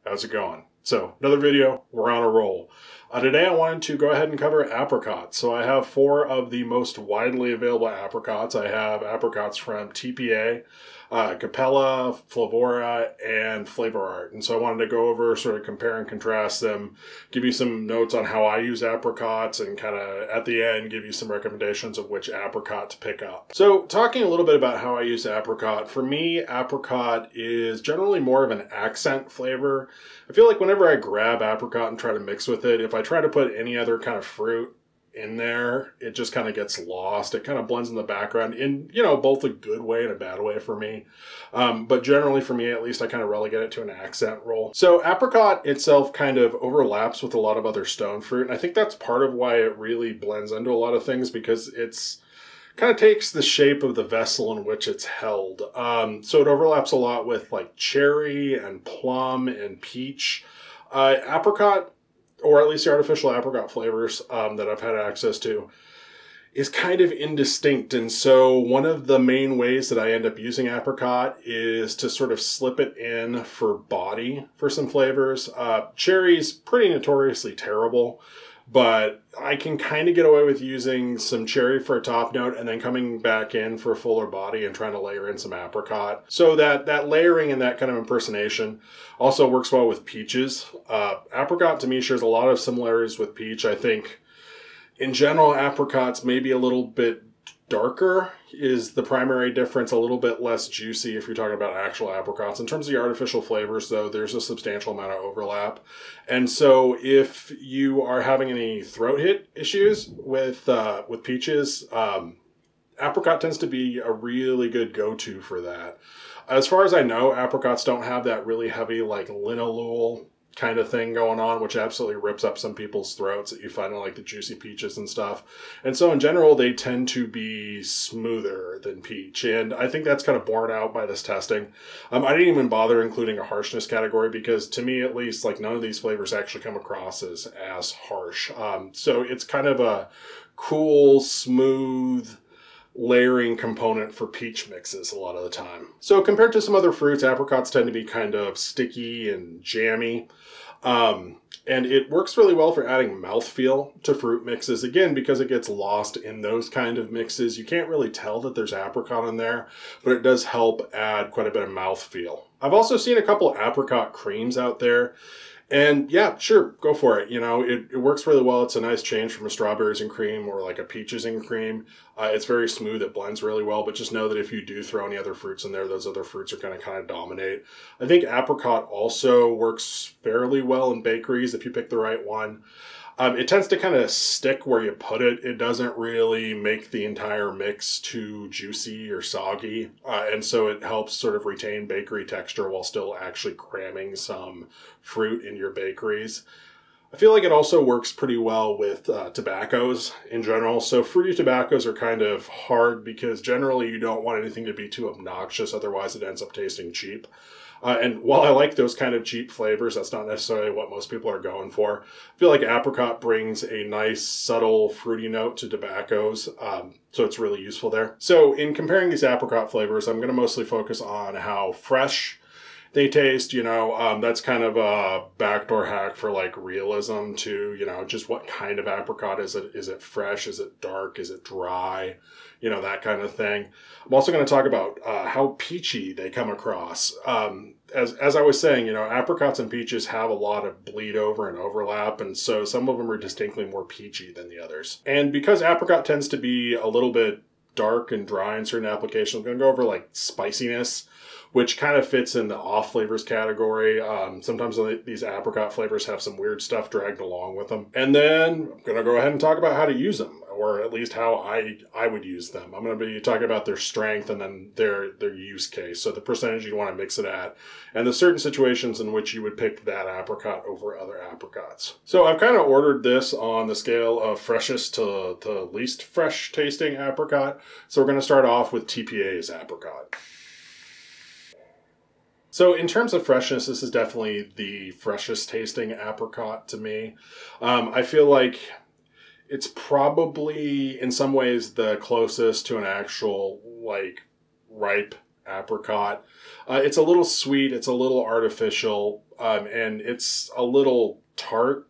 How's it going? So, another video, we're on a roll. Today I wanted to go ahead and cover apricots. So I have 4 of the most widely available apricots. I have apricots from TPA, Capella, Flavora, and Flavor Art. And so I wanted to go over, sort of compare and contrast them, give you some notes on how I use apricots, and kind of at the end give you some recommendations of which apricot to pick up. So talking a little bit about how I use apricot, for me apricot is generally more of an accent flavor. I feel like whenever I grab apricot and try to mix with it, if I try to put any other kind of fruit in there, it just kind of gets lost. It kind of blends in the background in, you know, both a good way and a bad way for me. But generally for me, at least, I kind of relegate it to an accent role. So apricot itself kind of overlaps with a lot of other stone fruit. And I think that's part of why it really blends into a lot of things, because it's kind of takes the shape of the vessel in which it's held. So it overlaps a lot with like cherry and plum and peach. Apricot, or at least the artificial apricot flavors that I've had access to, is kind of indistinct. And so one of the main ways that I end up using apricot is to sort of slip it in for body for some flavors. Cherry's pretty notoriously terrible, but I can kind of get away with using some cherry for a top note and then coming back in for a fuller body and trying to layer in some apricot. So that layering and that kind of impersonation also works well with peaches. Apricot to me shares a lot of similarities with peach. I think in general apricots maybe a little bit darker is the primary difference, a little bit less juicy if you're talking about actual apricots. In terms of the artificial flavors, though, there's a substantial amount of overlap. And so if you are having any throat hit issues with peaches, apricot tends to be a really good go-to for that. As far as I know, apricots don't have that really heavy like linalool kind of thing going on, which absolutely rips up some people's throats that you find in like the juicy peaches and stuff. And so in general, they tend to be smoother than peach. And I think that's kind of borne out by this testing. I didn't even bother including a harshness category because to me, at least, like none of these flavors actually come across as harsh. So it's kind of a cool, smooth layering component for peach mixes a lot of the time. So compared to some other fruits, apricots tend to be kind of sticky and jammy. And it works really well for adding mouthfeel to fruit mixes, again, because it gets lost in those kind of mixes. You can't really tell that there's apricot in there, but it does help add quite a bit of mouthfeel. I've also seen a couple apricot creams out there. And yeah, sure, go for it. You know, it works really well. It's a nice change from a strawberries and cream or like a peaches and cream. It's very smooth. It blends really well. But just know that if you do throw any other fruits in there, those other fruits are going to kind of dominate. I think apricot also works fairly well in bakeries if you pick the right one. It tends to kind of stick where you put it. It doesn't really make the entire mix too juicy or soggy. And so it helps sort of retain bakery texture while still actually cramming some fruit in your bakeries. I feel like it also works pretty well with tobaccos in general. So fruity tobaccos are kind of hard because generally you don't want anything to be too obnoxious, otherwise it ends up tasting cheap. And while I like those kind of cheap flavors, that's not necessarily what most people are going for. I feel like apricot brings a nice, subtle, fruity note to tobaccos, so it's really useful there. So in comparing these apricot flavors, I'm going to mostly focus on how fresh they taste. You know, that's kind of a backdoor hack for like realism to, you know, just what kind of apricot is it? Is it fresh? Is it dark? Is it dry? You know, that kind of thing. I'm also going to talk about how peachy they come across. As I was saying, you know, apricots and peaches have a lot of bleed over and overlap, and so some of them are distinctly more peachy than the others. And because apricot tends to be a little bit dark and dry in certain applications, I'm going to go over like spiciness, which kind of fits in the off flavors category. Sometimes these apricot flavors have some weird stuff dragged along with them. And then I'm going to go ahead and talk about how to use them, or at least how I would use them. I'm going to be talking about their strength and then their use case. So the percentage you want to mix it at, and the certain situations in which you would pick that apricot over other apricots. So I've kind of ordered this on the scale of freshest to least fresh tasting apricot. So we're going to start off with TPA's apricot. So in terms of freshness, this is definitely the freshest tasting apricot to me. I feel like it's probably in some ways the closest to an actual like ripe apricot. It's a little sweet, it's a little artificial, and it's a little tart.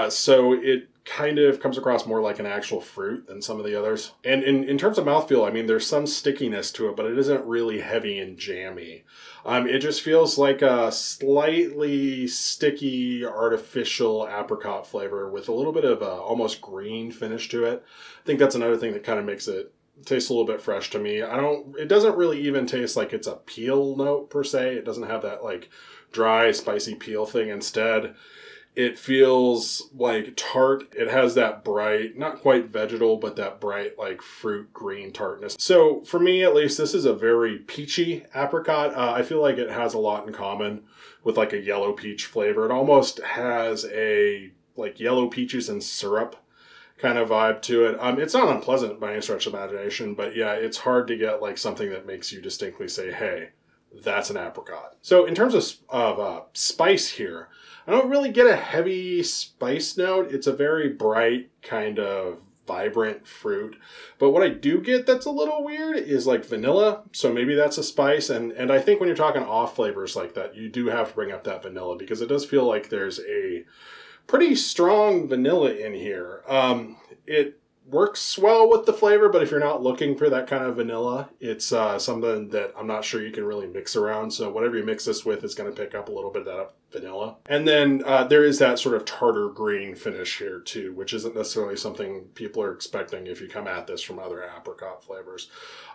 So it kind of comes across more like an actual fruit than some of the others. And in terms of mouthfeel, I mean, there's some stickiness to it, but it isn't really heavy and jammy. It just feels like a slightly sticky, artificial apricot flavor with a little bit of a almost green finish to it. I think that's another thing that kind of makes it taste a little bit fresh to me. It doesn't really even taste like it's a peel note per se. It doesn't have that like dry, spicy peel thing. Instead, it feels like tart. It has that bright, not quite vegetal, but that bright like fruit green tartness. So for me, at least, this is a very peachy apricot. I feel like it has a lot in common with like a yellow peach flavor. It almost has a like yellow peaches and syrup kind of vibe to it. It's not unpleasant by any stretch of imagination, but yeah, it's hard to get like something that makes you distinctly say, hey, that's an apricot. So in terms of spice here, I don't really get a heavy spice note. It's a very bright kind of vibrant fruit. But what I do get that's a little weird is like vanilla. So maybe that's a spice. And I think when you're talking off flavors like that, you do have to bring up that vanilla because it does feel like there's a pretty strong vanilla in here. It works well with the flavor, but if you're not looking for that kind of vanilla, it's something that I'm not sure you can really mix around. So whatever you mix this with is going to pick up a little bit of that vanilla. And then there is that sort of tartar green finish here too, which isn't necessarily something people are expecting if you come at this from other apricot flavors.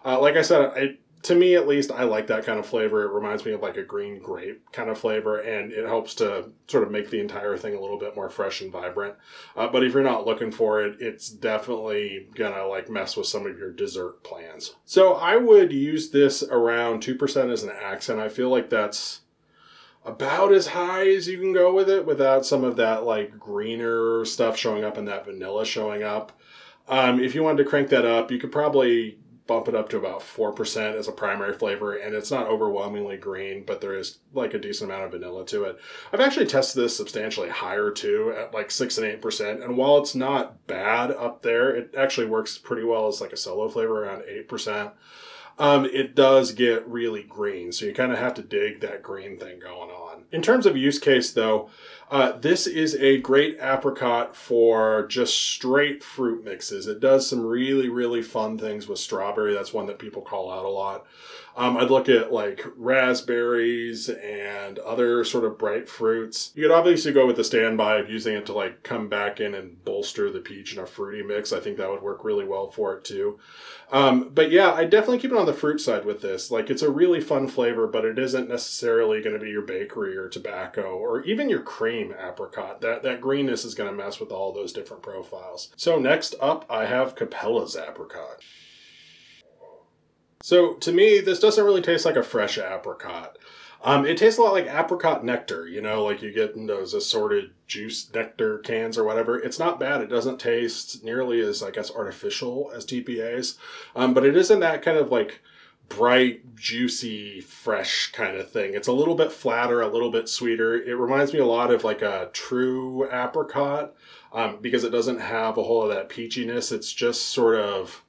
Like I said, to me, at least, I like that kind of flavor. It reminds me of like a green grape kind of flavor, and it helps to sort of make the entire thing a little bit more fresh and vibrant. But if you're not looking for it, it's definitely gonna like mess with some of your dessert plans. So I would use this around 2% as an accent. I feel like that's about as high as you can go with it without some of that like greener stuff showing up and that vanilla showing up. If you wanted to crank that up, you could probably bump it up to about 4% as a primary flavor, and it's not overwhelmingly green, but there is like a decent amount of vanilla to it. I've actually tested this substantially higher too, at like 6 and 8%, and while it's not bad up there, it actually works pretty well as like a solo flavor around 8%. It does get really green, so you kind of have to dig that green thing going on. In terms of use case though, this is a great apricot for just straight fruit mixes. It does some really, really fun things with strawberry. That's one that people call out a lot. I'd look at like raspberries and other sort of bright fruits. You could obviously go with the standby of using it to like come back in and bolster the peach in a fruity mix. I think that would work really well for it too. But yeah, I definitely keep it on the fruit side with this. Like it's a really fun flavor, but it isn't necessarily going to be your bakery or tobacco or even your cream apricot. That greenness is going to mess with all those different profiles. So next up, I have Capella's apricot. So to me, this doesn't really taste like a fresh apricot. It tastes a lot like apricot nectar, you know, like you get in those assorted juice nectar cans or whatever. It's not bad. It doesn't taste nearly as, I guess, artificial as TPA's, but it isn't that kind of like bright, juicy, fresh kind of thing. It's a little bit flatter, a little bit sweeter. It reminds me a lot of like a true apricot because it doesn't have a whole lot of that peachiness. It's just sort of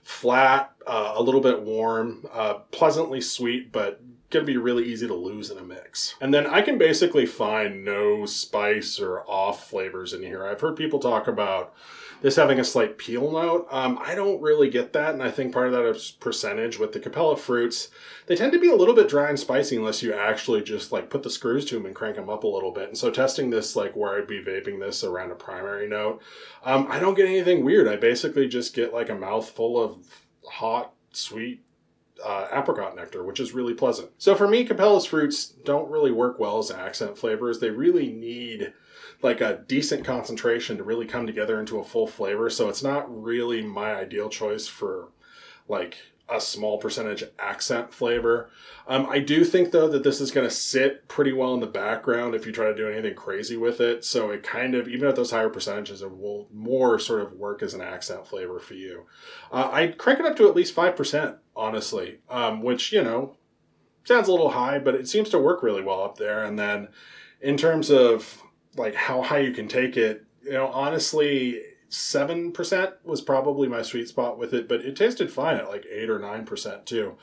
flat, a little bit warm, pleasantly sweet, but going to be really easy to lose in a mix. And then I can basically find no spice or off flavors in here. I've heard people talk about this having a slight peel note. I don't really get that, and I think part of that is percentage. With the Capella fruits, they tend to be a little bit dry and spicy unless you actually just like put the screws to them and crank them up a little bit. And so testing this like where I'd be vaping this around a primary note, I don't get anything weird. I basically just get like a mouthful of hot, sweet apricot nectar, which is really pleasant. So for me, Capella's fruits don't really work well as accent flavors. They really need like a decent concentration to really come together into a full flavor. So it's not really my ideal choice for like a small percentage accent flavor. I do think though that this is going to sit pretty well in the background if you try to do anything crazy with it. So it kind of, even at those higher percentages, it will more sort of work as an accent flavor for you. I'd crank it up to at least 5%, honestly, which, you know, sounds a little high, but it seems to work really well up there. And then in terms of like how high you can take it, you know, honestly, 7% was probably my sweet spot with it, but it tasted fine at like 8 or 9% too.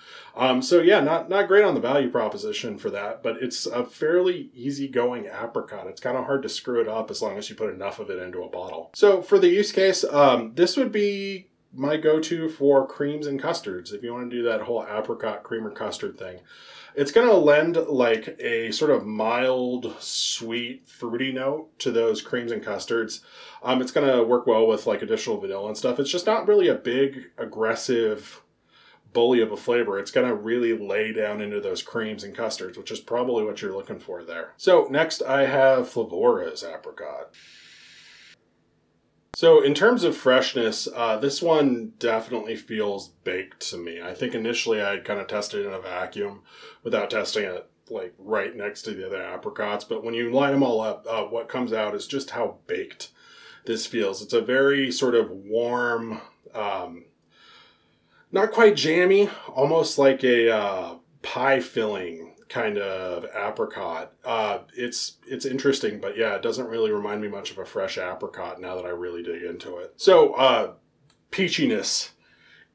So yeah, not great on the value proposition for that, but it's a fairly easygoing apricot. It's kind of hard to screw it up as long as you put enough of it into a bottle. So for the use case, this would be my go-to for creams and custards. If you want to do that whole apricot cream or custard thing, it's going to lend like a sort of mild, sweet, fruity note to those creams and custards. It's going to work well with like additional vanilla and stuff. It's just not really a big, aggressive bully of a flavor. It's going to really lay down into those creams and custards, which is probably what you're looking for there. So next I have Flavora's apricot. So in terms of freshness, this one definitely feels baked to me. I think initially I kind of tested it in a vacuum without testing it like right next to the other apricots. But when you line them all up, what comes out is just how baked this feels. It's a very sort of warm, not quite jammy, almost like a pie filling kind of apricot. It's interesting, but yeah, it doesn't really remind me much of a fresh apricot now that I really dig into it. So peachiness.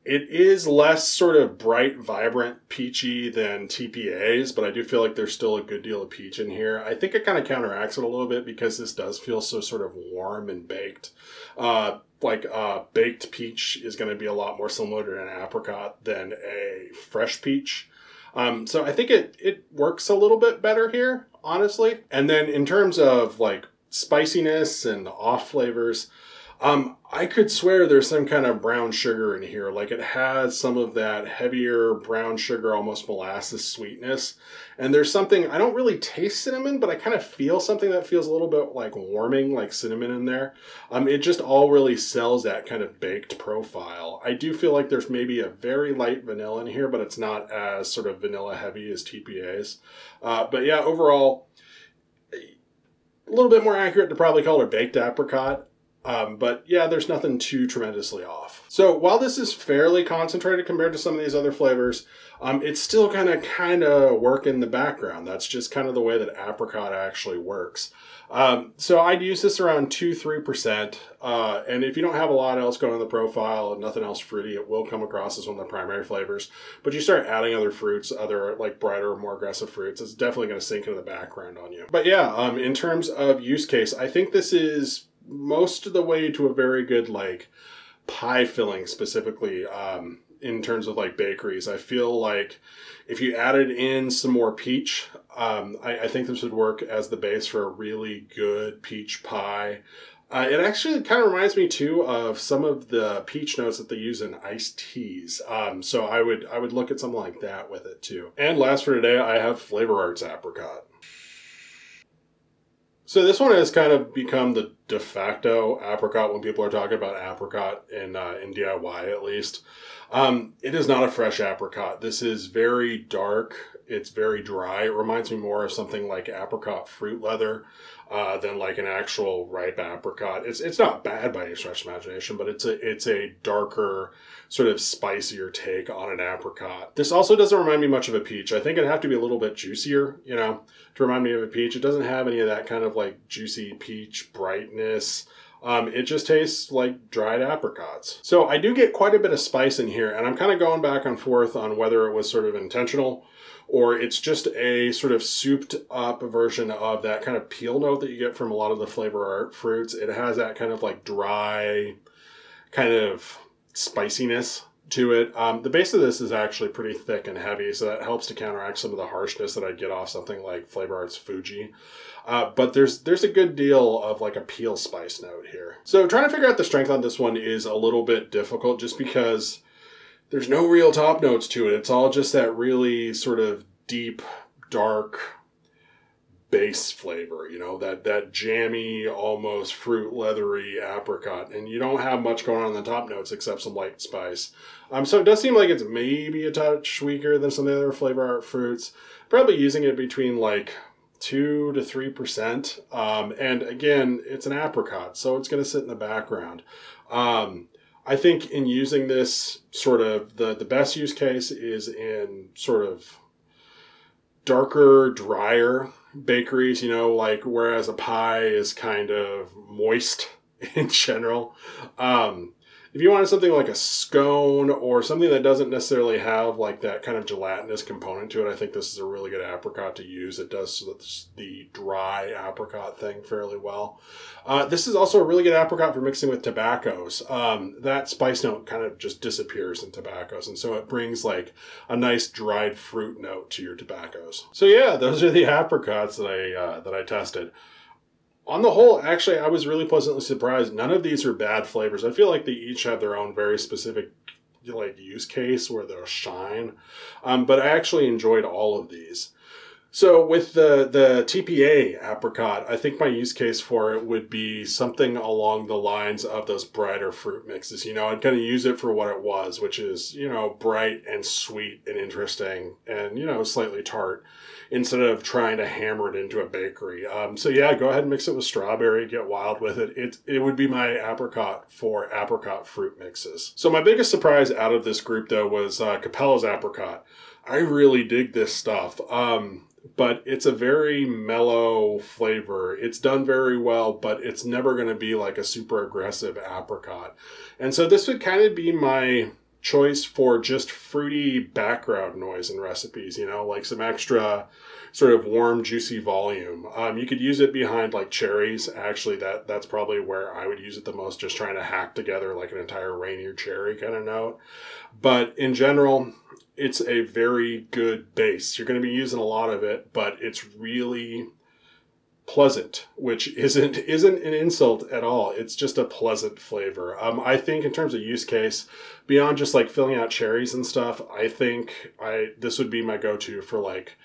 It is less sort of bright, vibrant peachy than TPA's, but I do feel like there's still a good deal of peach in here. I think it kind of counteracts it a little bit because this does feel so sort of warm and baked. Baked peach is going to be a lot more similar to an apricot than a fresh peach. So I think it works a little bit better here, honestly. And then in terms of like spiciness and off flavors, I could swear there's some kind of brown sugar in here. Like it has some of that heavier brown sugar, almost molasses sweetness. And there's something, I don't really taste cinnamon, but I kind of feel something that feels a little bit like warming, like cinnamon in there. It just all really sells that kind of baked profile. I do feel like there's maybe a very light vanilla in here, but it's not as sort of vanilla heavy as TPA's. But yeah, overall, a little bit more accurate to probably call it a baked apricot. But yeah, there's nothing too tremendously off. So while this is fairly concentrated compared to some of these other flavors, it's still kind of work in the background. That's just kind of the way that apricot actually works. So I'd use this around 2-3%. And if you don't have a lot else going on the profile and nothing else fruity, it will come across as one of the primary flavors. But you start adding other fruits, other like brighter, more aggressive fruits, it's definitely going to sink into the background on you. But yeah, in terms of use case, I think this is most of the way to a very good like pie filling, specifically in terms of like bakeries. I feel like if you added in some more peach, I think this would work as the base for a really good peach pie. It actually kind of reminds me too of some of the peach notes that they use in iced teas. So I would look at something like that with it too. And last for today, I have Flavor Arts Apricot. So this one has kind of become the de facto apricot when people are talking about apricot in DIY at least. It is not a fresh apricot. This is very dark. It's very dry. It reminds me more of something like apricot fruit leather than like an actual ripe apricot. It's not bad by any stretch of imagination, but it's a darker, sort of spicier take on an apricot. This also doesn't remind me much of a peach. I think it'd have to be a little bit juicier, you know, to remind me of a peach. It doesn't have any of that kind of like juicy peach brightness. It just tastes like dried apricots. So I do get quite a bit of spice in here, and I'm kind of going back and forth on whether it was sort of intentional or it's just a sort of souped up version of that kind of peel note that you get from a lot of the Flavor Art fruits. It has that kind of like dry kind of spiciness to it. The base of this is actually pretty thick and heavy, so that helps to counteract some of the harshness that I'd get off something like Flavor Art's Fuji. But there's a good deal of like a peel spice note here. So trying to figure out the strength on this one is a little bit difficult just because there's no real top notes to it. It's all just that really sort of deep, dark base flavor, you know, that jammy, almost fruit leathery apricot. And you don't have much going on in the top notes except some light spice. So it does seem like it's maybe a touch weaker than some of the other Flavor Art fruits. Probably using it between like 2 to 3%. And again, it's an apricot, so it's going to sit in the background. I think in using this, sort of the best use case is in sort of darker, drier bakeries, you know, like whereas a pie is kind of moist in general. If you wanted something like a scone or something that doesn't necessarily have like that kind of gelatinous component to it, I think this is a really good apricot to use. It does the dry apricot thing fairly well. This is also a really good apricot for mixing with tobaccos. That spice note kind of just disappears in tobaccos, and so it brings like a nice dried fruit note to your tobaccos. So yeah, those are the apricots that I tested. On the whole, actually, I was really pleasantly surprised. None of these are bad flavors. I feel like they each have their own very specific like use case where they'll shine. But I actually enjoyed all of these. So with the TPA apricot, I think my use case for it would be something along the lines of those brighter fruit mixes. You know, I'd kind of use it for what it was, which is, you know, bright and sweet and interesting and, you know, slightly tart, instead of trying to hammer it into a bakery. So yeah, go ahead and mix it with strawberry, get wild with it. It would be my apricot for apricot fruit mixes. So my biggest surprise out of this group though was Capella's apricot. I really dig this stuff. But it's a very mellow flavor. It's done very well, but it's never going to be like a super aggressive apricot. And so this would kind of be my choice for just fruity background noise in recipes, you know, like some extra sort of warm, juicy volume. You could use it behind like cherries. Actually, that's probably where I would use it the most, just trying to hack together like an entire Rainier cherry kind of note. But in general, it's a very good base. You're going to be using a lot of it, but it's really pleasant, which isn't an insult at all. It's just a pleasant flavor. I think in terms of use case, beyond just like filling out cherries and stuff, I think this would be my go-to for like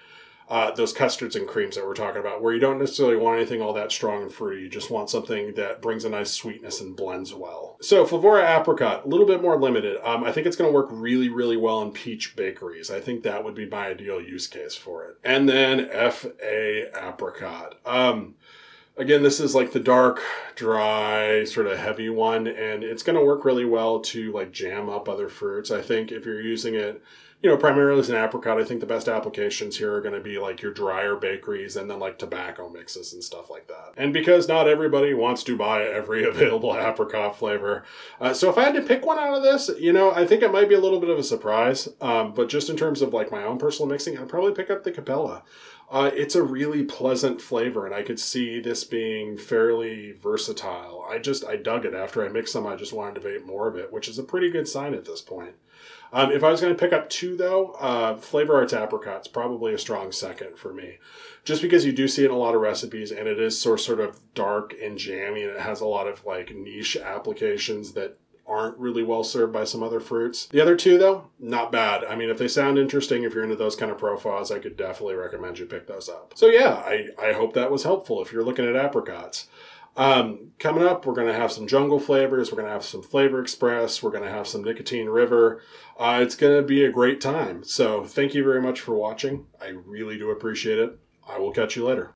those custards and creams that we're talking about, where you don't necessarily want anything all that strong and fruity. You just want something that brings a nice sweetness and blends well. So Flavora apricot, a little bit more limited. I think it's going to work really, really well in peach bakeries. I think that would be my ideal use case for it. And then FA apricot. Again, this is like the dark, dry, sort of heavy one, and it's going to work really well to like jam up other fruits. I think if you're using it, you know, primarily as an apricot, I think the best applications here are going to be like your drier bakeries and then like tobacco mixes and stuff like that. And because not everybody wants to buy every available apricot flavor, so if I had to pick one out of this, you know, I think it might be a little bit of a surprise, but just in terms of like my own personal mixing, I'd probably pick up the Capella. It's a really pleasant flavor, and I could see this being fairly versatile. I dug it. After I mixed some, I just wanted to vape more of it, which is a pretty good sign at this point. If I was going to pick up two, though, Flavor Arts Apricot's probably a strong second for me. Just because you do see it in a lot of recipes, and it is sort of dark and jammy, and it has a lot of like niche applications that aren't really well served by some other fruits. The other two, though, not bad. I mean, if they sound interesting, if you're into those kind of profiles, I could definitely recommend you pick those up. So yeah, I hope that was helpful if you're looking at apricots. Coming up, we're going to have some jungle flavors. We're going to have some Flavor Express. We're going to have some Nicotine River. It's going to be a great time. So thank you very much for watching. I really do appreciate it. I will catch you later.